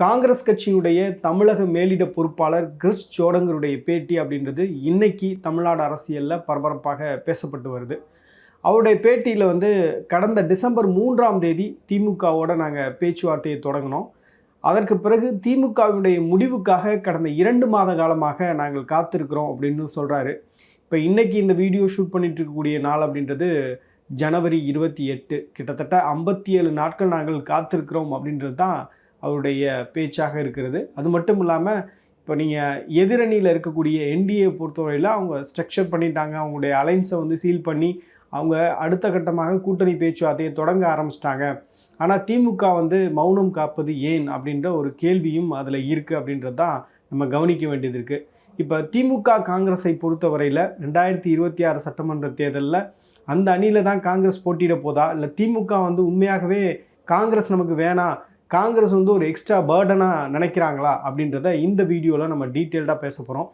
காங்கிரஸ் கட்சியினுடைய தமிழக மேலிட பொறுப்பாளர் கிறிஸ் ஜோர்டங்கருடைய பேட்டி அப்படின்றது இன்னைக்கு தமிழ்நாடு அரசியலில் பரபரப்பாக பேசப்பட்டு வருது. அவருடைய பேட்டியில் கடந்த டிசம்பர் 3ஆம் தேதி திமுகவோட நாங்கள் பேச்சுவார்த்தையை தொடங்கினோம். அதற்கு பிறகு திமுகவினுடைய முடிவுக்காக கடந்த 2 மாத காலமாக நாங்கள் காத்திருக்கிறோம் அப்படின்னு சொல்கிறாரு. இப்போ இன்றைக்கி இந்த வீடியோ ஷூட் பண்ணிட்டு இருக்கக்கூடிய நாள் அப்படின்றது ஜனவரி 28. கிட்டத்தட்ட 57 நாட்கள் நாங்கள் காத்திருக்கிறோம் அப்படின்றது தான் அவருடைய பேச்சாக இருக்கிறது. அது மட்டும் இல்லாமல் இப்போ நீங்கள் எதிரணியில் இருக்கக்கூடிய என்டிஏ பொறுத்தவரையில் அவங்க ஸ்ட்ரக்சர் பண்ணிட்டாங்க. அவங்களுடைய அலைன்ஸை சீல் பண்ணி அவங்க அடுத்த கட்டமாக கூட்டணி பேச்சுவார்த்தையை தொடங்க ஆரம்பிச்சிட்டாங்க. ஆனால் திமுக மௌனம் காப்பது ஏன் அப்படின்ற ஒரு கேள்வியும் அதில் இருக்குது அப்படின்றது தான் நம்ம கவனிக்க வேண்டியது இருக்குது. இப்போ திமுக காங்கிரஸை பொறுத்தவரையில் 2026 சட்டமன்ற தேர்தலில் அந்த அணியில் தான் காங்கிரஸ் போட்டியிட போதா, இல்லை திமுக உண்மையாகவே காங்கிரஸ் நமக்கு வேணாம், காங்கிரஸ் ஒரு எக்ஸ்ட்ரா பேர்டனாக நினைக்கிறாங்களா அப்படின்றத இந்த வீடியோவில் நம்ம டீட்டெயில்டாக பேச போகிறோம்.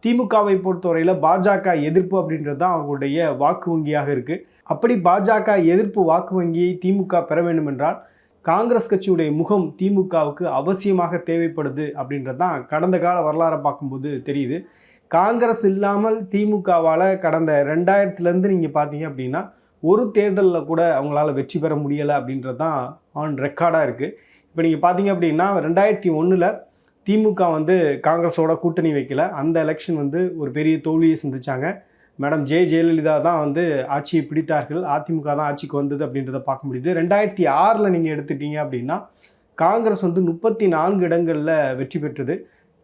திமுகவை பொறுத்தவரையில் பாஜக எதிர்ப்பு அப்படின்றது தான் அவங்களுடைய வாக்கு வங்கியாக இருக்குது. அப்படி பாஜக எதிர்ப்பு வாக்கு வங்கியை திமுக பெற வேண்டும் என்றால் காங்கிரஸ் கட்சியுடைய முகம் திமுகவுக்கு அவசியமாக தேவைப்படுது அப்படின்றது தான் கடந்த கால வரலாறை பார்க்கும்போது தெரியுது. காங்கிரஸ் இல்லாமல் திமுகவால் கடந்த 2000 நீங்கள் பார்த்தீங்க அப்படின்னா ஒரு தேர்தலில் கூட அவங்களால வெற்றி பெற முடியலை அப்படின்றது தான் ஆன் ரெக்கார்டாக இருக்குது. இப்போ நீங்கள் பார்த்தீங்க அப்படின்னா 2001 திமுக காங்கிரஸோட கூட்டணி வைக்கல. அந்த எலெக்ஷன் ஒரு பெரிய தோல்வியை சந்திச்சாங்க. மேடம் ஜெயலலிதா தான் ஆட்சியை பிடித்தார்கள். அதிமுக தான் ஆட்சிக்கு வந்தது அப்படின்றத பார்க்க முடியுது. 2006 நீங்கள் எடுத்துட்டீங்க அப்படின்னா காங்கிரஸ் 34 இடங்களில் வெற்றி பெற்றது.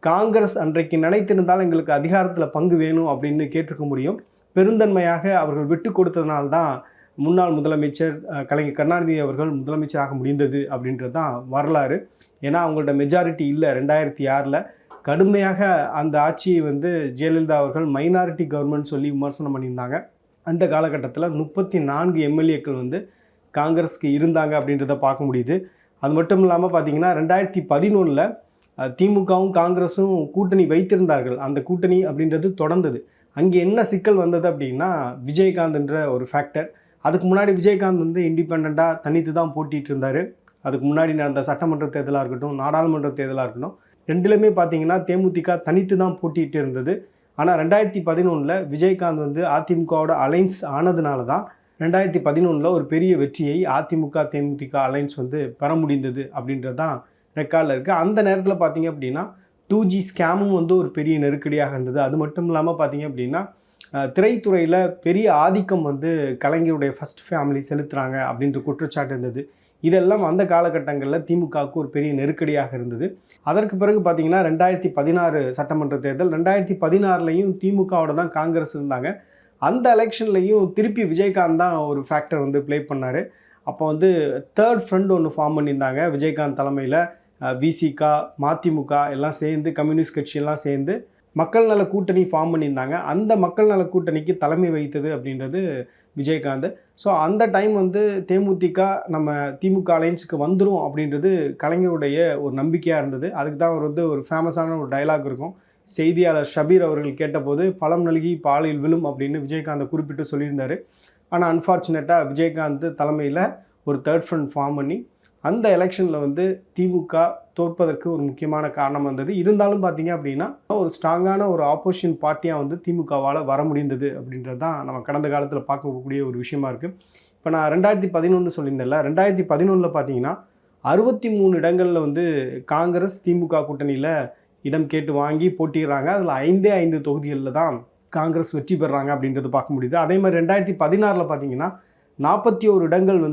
காங்கிரஸ் அன்றைக்கு நினைத்திருந்தால் எங்களுக்கு அதிகாரத்தில் பங்கு வேணும் அப்படின்னு கேட்டிருக்க முடியும். பெருந்தன்மையாக அவர்கள் விட்டு கொடுத்ததுனால்தான் முன்னாள் முதலமைச்சர் கலைஞர் கருணாநிதி அவர்கள் முதலமைச்சராக முடிந்தது அப்படின்றது தான் வரலாறு. ஏன்னா அவங்கள்ட்ட மெஜாரிட்டி இல்லை. 2006 கடுமையாக அந்த ஆட்சியை ஜெயலலிதா அவர்கள் மைனாரிட்டி கவர்மெண்ட் சொல்லி விமர்சனம் பண்ணியிருந்தாங்க. அந்த காலகட்டத்தில் 34 எம்எல்ஏக்கள் காங்கிரஸுக்கு இருந்தாங்க அப்படின்றத பார்க்க முடியுது. அது மட்டும் இல்லாமல் பார்த்தீங்கன்னா 2011 திமுகவும் காங்கிரஸும் கூட்டணி வைத்திருந்தார்கள். அந்த கூட்டணி அப்படின்றது தொடர்ந்தது. அங்கே என்ன சிக்கல் வந்தது அப்படின்னா விஜயகாந்த்ன்ற ஒரு ஃபேக்டர். அதுக்கு முன்னாடி விஜயகாந்த் இண்டிபெண்ட்டாக தனித்து தான் போட்டிகிட்டு இருந்தார். அதுக்கு முன்னாடி நடந்த சட்டமன்ற தேர்தலாக இருக்கட்டும், நாடாளுமன்ற தேர்தலாக இருக்கட்டும், ரெண்டுலேயுமே பார்த்தீங்கன்னா தேமுதிக தனித்து தான் போட்டிகிட்டு இருந்தது. ஆனால் 2011 விஜயகாந்த் அதிமுகவோட அலைன்ஸ் ஆனதுனால தான் 2011 ஒரு பெரிய வெற்றியை அதிமுக தேமுதிக அலைன்ஸ் பெற முடிந்தது அப்படின்றது தான் ரெக்கார்டில் இருக்குது. அந்த நேரத்தில் பார்த்தீங்க அப்படின்னா 2G ஸ்கேமும் ஒரு பெரிய நெருக்கடியாக இருந்தது. அது மட்டும் இல்லாமல் பார்த்தீங்க அப்படின்னா திரைத்துறையில் பெரிய ஆதிக்கம் கலைஞருடைய ஃபர்ஸ்ட் ஃபேமிலி செலுத்துகிறாங்க அப்படின்ற குற்றச்சாட்டு இருந்தது. இதெல்லாம் அந்த காலகட்டங்களில் திமுகவுக்கு ஒரு பெரிய நெருக்கடியாக இருந்தது. அதற்கு பிறகு பார்த்திங்கன்னா 2016 சட்டமன்ற தேர்தல், 2016 திமுகவோட தான் காங்கிரஸ் இருந்தாங்க. அந்த எலெக்ஷன்லையும் திருப்பி விஜயகாந்த் தான் ஒரு ஃபேக்டர் ப்ளே பண்ணார். அப்போ தேர்ட் ஃப்ரண்ட் ஒன்று ஃபார்ம் பண்ணியிருந்தாங்க. விஜயகாந்த் தலைமையில் விசிக, மதிமுக எல்லாம் சேர்ந்து, கம்யூனிஸ்ட் கட்சியெல்லாம் சேர்ந்து மக்கள் நல கூட்டணி ஃபார்ம் பண்ணியிருந்தாங்க. அந்த மக்கள் நல கூட்டணிக்கு தலைமை வகித்தது அப்படின்றது விஜயகாந்த். ஸோ அந்த டைம் தேமுதிக நம்ம திமுக அலைன்ஸுக்கு வந்துடும் அப்படின்றது கலைஞருடைய ஒரு நம்பிக்கையாக இருந்தது. அதுக்கு தான் அவர் ஒரு ஃபேமஸான ஒரு டைலாக் இருக்கும். செய்தியாளர் ஷபீர் அவர்கள் கேட்டபோது பழம் நல்கி பாலில் விழும் அப்படின்னு விஜயகாந்தை குறிப்பிட்டு சொல்லியிருந்தார். ஆனால் அன்ஃபார்ச்சுனேட்டாக விஜயகாந்த் தலைமையில் ஒரு தேர்ட் ஃப்ரண்ட் ஃபார்ம் பண்ணி அந்த எலெக்ஷனில் திமுக தோற்பதற்கு ஒரு முக்கியமான காரணம் வந்தது. இருந்தாலும் பார்த்தீங்க அப்படின்னா ஒரு ஸ்ட்ராங்கான ஒரு ஆப்போசிஷன் பார்ட்டியாக திமுகவால் வர முடிந்தது அப்படின்றது தான் நம்ம கடந்த காலத்தில் பார்க்கக்கூடிய ஒரு விஷயமா இருக்குது. இப்போ நான் 2011 சொல்லியிருந்தேன்ல, 2011 பார்த்தீங்கன்னா 63 இடங்களில் காங்கிரஸ் திமுக கூட்டணியில் இடம் கேட்டு வாங்கி போட்டிடுறாங்க. அதில் 5 தொகுதிகளில் தான் காங்கிரஸ் வெற்றி பெறாங்க அப்படின்றது பார்க்க முடியுது. அதே மாதிரி 2016 பார்த்தீங்கன்னா 41 இடங்கள்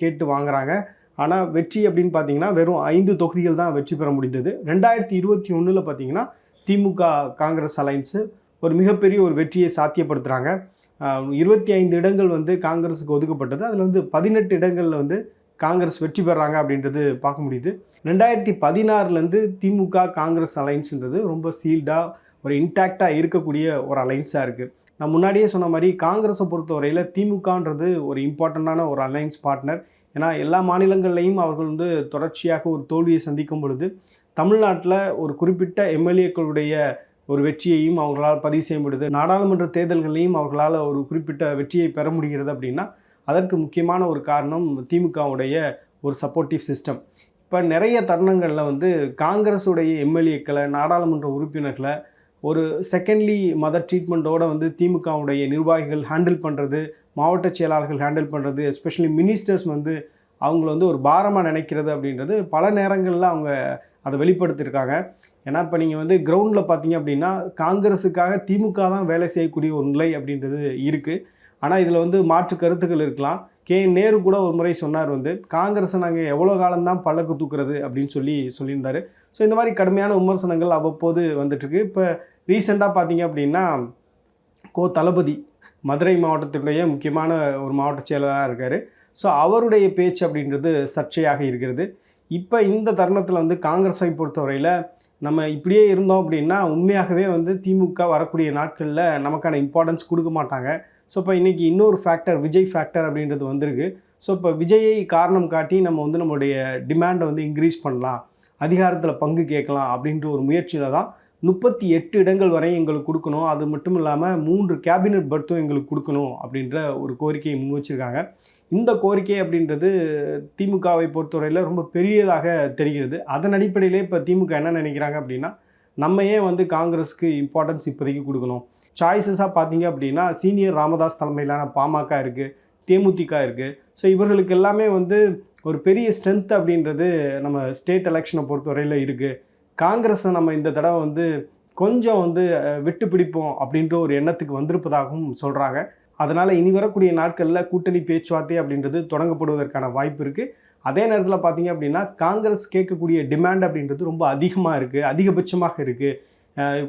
கேட்டு வாங்குறாங்க. ஆனால் வெற்றி அப்படின்னு பார்த்தீங்கன்னா வெறும் 5 தொகுதிகள் தான் வெற்றி பெற முடிந்தது. 2021 பார்த்தீங்கன்னா திமுக காங்கிரஸ் அலைன்ஸு ஒரு மிகப்பெரிய ஒரு வெற்றியை சாத்தியப்படுத்துகிறாங்க. 25 இடங்கள் காங்கிரஸுக்கு ஒதுக்கப்பட்டது. அதில் 18 இடங்களில் காங்கிரஸ் வெற்றி பெறாங்க அப்படின்றது பார்க்க முடியுது. 2016 திமுக காங்கிரஸ் அலைன்ஸுன்றது ரொம்ப சீல்டாக ஒரு இன்டாக்டாக இருக்கக்கூடிய ஒரு அலைன்ஸாக இருக்குது. நான் முன்னாடியே சொன்ன மாதிரி காங்கிரஸை பொறுத்தவரையில் திமுகன்றது ஒரு இம்பார்ட்டண்ட்டான ஒரு அலைன்ஸ் பார்ட்னர். ஏன்னா எல்லா மாநிலங்கள்லையும் அவர்கள் தொடர்ச்சியாக ஒரு தோல்வியை சந்திக்கும் பொழுது தமிழ்நாட்டில் ஒரு குறிப்பிட்ட எம்எல்ஏக்களுடைய ஒரு வெற்றியையும் அவங்களால் பதிவு செய்ய முடியுது. நாடாளுமன்ற தேர்தல்களையும் அவர்களால் ஒரு குறிப்பிட்ட வெற்றியை பெற முடிகிறது அப்படின்னா அதற்கு முக்கியமான ஒரு காரணம் திமுகவுடைய ஒரு சப்போர்ட்டிவ் சிஸ்டம். இப்போ நிறைய தருணங்களில் வந்து காங்கிரஸுடைய எம்எல்ஏக்களை, நாடாளுமன்ற உறுப்பினர்களை ஒரு செகண்ட்லி மதர் ட்ரீட்மெண்ட்டோடு வந்து திமுகவுடைய நிர்வாகிகள் ஹேண்டில் பண்ணுறது, மாவட்ட செயலாளர்கள் ஹேண்டில் பண்ணுறது, எஸ்பெஷலி மினிஸ்டர்ஸ் வந்து அவங்கள வந்து ஒரு பாரமாக நினைக்கிறது அப்படின்றது பல நேரங்களில் அவங்க அதை வெளிப்படுத்தியிருக்காங்க. ஏன்னா இப்போ நீங்கள் வந்து கிரவுண்டில் பார்த்தீங்க அப்படின்னா காங்கிரஸுக்காக திமுக தான் வேலை செய்யக்கூடிய ஒரு நிலை அப்படின்றது இருக்குது. ஆனால் இதில் வந்து மாற்று கருத்துக்கள் இருக்கலாம். நேரு கூட ஒரு முறை சொன்னார் வந்து, காங்கிரஸை நாங்கள் எவ்வளோ காலம்தான் பல்லக்கு தூக்குறது அப்படின்னு சொல்லியிருந்தார். ஸோ இந்த மாதிரி கடுமையான விமர்சனங்கள் அவ்வப்போது வந்துட்டுருக்கு. இப்போ ரீசெண்டாக பார்த்தீங்க அப்படின்னா தளபதி மதுரை மாவட்டத்தினுடைய முக்கியமான ஒரு மாவட்ட செயலராக இருக்கார். ஸோ அவருடைய பேச்சு அப்படின்றது சர்ச்சையாக இருக்கிறது. இப்போ இந்த தருணத்தில் வந்து காங்கிரஸை பொறுத்தவரையில் நம்ம இப்படியே இருந்தோம் அப்படின்னா உண்மையாகவே வந்து திமுக வரக்கூடிய நாட்களில் நமக்கான இம்பார்ட்டன்ஸ் கொடுக்க மாட்டாங்க. ஸோ இப்போ இன்றைக்கி இன்னொரு ஃபேக்டர், விஜய் ஃபேக்டர் அப்படின்றது வந்திருக்கு. ஸோ இப்போ விஜயை காரணம் காட்டி நம்ம வந்து நம்மளுடைய டிமாண்டை வந்து இன்க்ரீஸ் பண்ணலாம், அதிகாரத்தில் பங்கு கேட்கலாம் அப்படின்ற ஒரு முயற்சியில் தான் 38 இடங்கள் வரை எங்களுக்கு கொடுக்கணும், அது மட்டும் இல்லாமல் 3 கேபினெட் பர்த்தும் எங்களுக்கு கொடுக்கணும் அப்படின்ற ஒரு கோரிக்கையை முன் வச்சுருக்காங்க. இந்த கோரிக்கை அப்படின்றது திமுகவை பொறுத்தவரையில் ரொம்ப பெரியதாக தெரிகிறது. அதன் அடிப்படையிலே இப்போ திமுக என்ன நினைக்கிறாங்க அப்படின்னா, நம்ம ஏன் வந்து காங்கிரஸுக்கு இம்பார்ட்டன்ஸ் இப்போதைக்கு கொடுக்கணும். சாய்ஸஸாக பார்த்தீங்க அப்படின்னா சீனியர் ராமதாஸ் தலைமையிலான பாமக இருக்குது, தேமுதிக இருக்குது. ஸோ இவர்களுக்கு எல்லாமே வந்து ஒரு பெரிய ஸ்ட்ரென்த் அப்படின்றது நம்ம ஸ்டேட் எலெக்ஷனை பொறுத்தவரையில் இருக்குது. காங்கிரஸை நம்ம இந்த தடவை வந்து கொஞ்சம் வந்து விட்டு பிடிப்போம் அப்படின்ற ஒரு எண்ணத்துக்கு வந்திருப்பதாகவும் சொல்கிறாங்க. அதனால் இனி வரக்கூடிய நாட்களில் கூட்டணி பேச்சுவார்த்தை அப்படின்றது தொடங்கப்படுவதற்கான வாய்ப்பு இருக்குது. அதே நேரத்தில் பார்த்தீங்க அப்படின்னா காங்கிரஸ் கேட்கக்கூடிய டிமாண்ட் அப்படின்றது ரொம்ப அதிகமாக இருக்குது, அதிகபட்சமாக இருக்குது.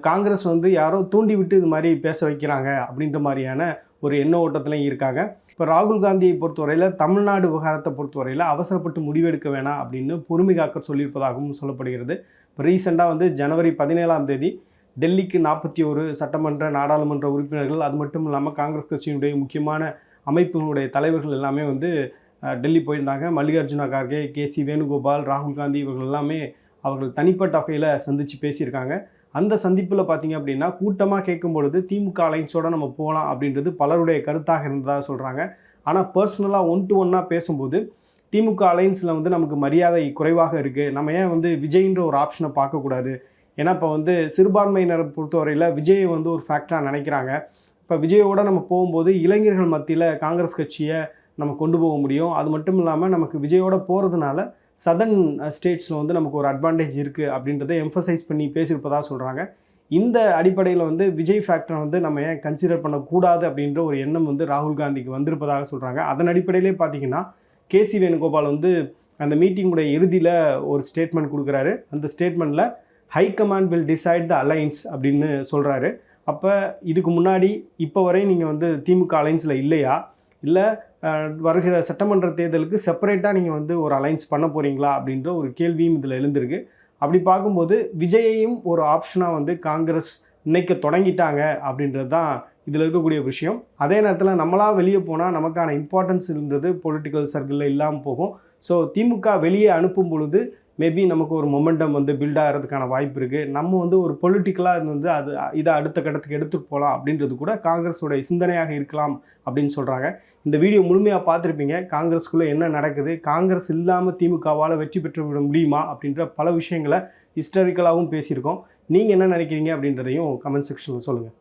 காங்கிரஸ் வந்து யாரோ தூண்டி விட்டு இது மாதிரி பேச வைக்கிறாங்க அப்படின்ற மாதிரியான ஒரு எண்ண ஓட்டத்துலையும் இருக்காங்க. இப்போ ராகுல் காந்தியை பொறுத்தவரையில் தமிழ்நாடு விவகாரத்தை பொறுத்தவரையில் அவசரப்பட்டு முடிவெடுக்க வேணாம் அப்படின்னு பொறுமை காக்க சொல்லியிருப்பதாகவும் சொல்லப்படுகிறது. இப்போ ரீசெண்டாக வந்து ஜனவரி 17ஆம் தேதி டெல்லிக்கு 41 சட்டமன்ற நாடாளுமன்ற உறுப்பினர்கள், அது மட்டும் இல்லாமல் காங்கிரஸ் கட்சியினுடைய முக்கியமான அமைப்புகளுடைய தலைவர்கள் எல்லாமே வந்து டெல்லி போயிருந்தாங்க. மல்லிகார்ஜுன கார்கே, கேசி வேணுகோபால், ராகுல் காந்தி இவர்கள் எல்லாமே அவர்கள் தனிப்பட்ட வகையில் சந்தித்து பேசியிருக்காங்க. அந்த சந்திப்பில் பார்த்திங்க அப்படின்னா கூட்டமாக கேட்கும் பொழுது திமுக அலைன்ஸோடு நம்ம போகலாம் அப்படின்றது பலருடைய கருத்தாக இருந்ததாக சொல்கிறாங்க. ஆனால் பர்சனலாக 1 to 1 பேசும்போது திமுக அலைன்ஸில் வந்து நமக்கு மரியாதை குறைவாக இருக்குது, நம்ம ஏன் வந்து விஜய்ன்ற ஒரு ஆப்ஷனை பார்க்கக்கூடாது. ஏன்னா இப்போ வந்து சிறுபான்மையினரை பொறுத்தவரையில் விஜயை வந்து ஒரு ஃபேக்டராக நினைக்கிறாங்க. இப்போ விஜயோடு நம்ம போகும்போது இளைஞர்கள் மத்தியில் காங்கிரஸ் கட்சியை நம்ம கொண்டு போக முடியும். அது மட்டும் இல்லாமல் நமக்கு விஜயோட போகிறதுனால சதர்ன் ஸ்டேட்ஸில் வந்து நமக்கு ஒரு அட்வான்டேஜ் இருக்குது அப்படின்றத எம்ஃபசைஸ் பண்ணி பேசியிருப்பதாக சொல்கிறாங்க. இந்த அடிப்படையில் வந்து விஜய் ஃபேக்டரை வந்து நம்ம ஏன் கன்சிடர் பண்ணக்கூடாது அப்படின்ற ஒரு எண்ணம் வந்து ராகுல் காந்திக்கு வந்திருப்பதாக சொல்கிறாங்க. அதன் அடிப்படையிலே பார்த்திங்கன்னா கேசி வேணுகோபால் வந்து அந்த மீட்டிங்குடைய இறுதியில் ஒரு ஸ்டேட்மெண்ட் கொடுக்குறாரு. அந்த ஸ்டேட்மெண்ட்டில் high command will decide the alliance அப்படின்னு சொல்கிறாரு. அப்போ இதுக்கு முன்னாடி இப்போ வரை நீங்கள் வந்து திமுக அலைன்ஸில் இல்லையா, இல்லை வருகிற சட்டமன்ற தேர்தலுக்கு செப்பரேட்டாக நீங்கள் வந்து ஒரு அலைன்ஸ் பண்ண போகிறீங்களா அப்படின்ற ஒரு கேள்வியும் இதில் எழுந்திருக்கு. அப்படி பார்க்கும்போது விஜயையும் ஒரு ஆப்ஷனாக வந்து காங்கிரஸ் நினைக்க தொடங்கிட்டாங்க அப்படின்றது தான் இதில் இருக்கக்கூடிய விஷயம். அதே நேரத்தில் நம்மளாக வெளியே போனால் நமக்கான இம்பார்ட்டன்ஸ்ன்றது பொலிட்டிக்கல் சர்க்கிளில் இல்லாமல் போகும். ஸோ திமுக வெளியே அனுப்பும் பொழுது மேபி நமக்கு ஒரு மொமெண்டம் வந்து பில்ட் ஆகிறதுக்கான வாய்ப்பு இருக்குது. நம்ம வந்து ஒரு பொலிட்டிக்கலாக இது வந்து இதை அடுத்த கட்டத்துக்கு எடுத்துகிட்டு போகலாம் அப்படின்றது கூட காங்கிரஸோடைய சிந்தனையாக இருக்கலாம் அப்படின்னு சொல்கிறாங்க. இந்த வீடியோ முழுமையாக பார்த்துருப்பீங்க. காங்கிரஸ்குள்ளே என்ன நடக்குது, காங்கிரஸ் இல்லாமல் திமுகவால் வெற்றி பெற்று விட முடியுமா அப்படின்ற பல விஷயங்களை ஹிஸ்டாரிக்கலாகவும் பேசியிருக்கோம். நீங்கள் என்ன நினைக்கிறீங்க அப்படின்றதையும் கமெண்ட் செக்ஷனில் சொல்லுங்கள்.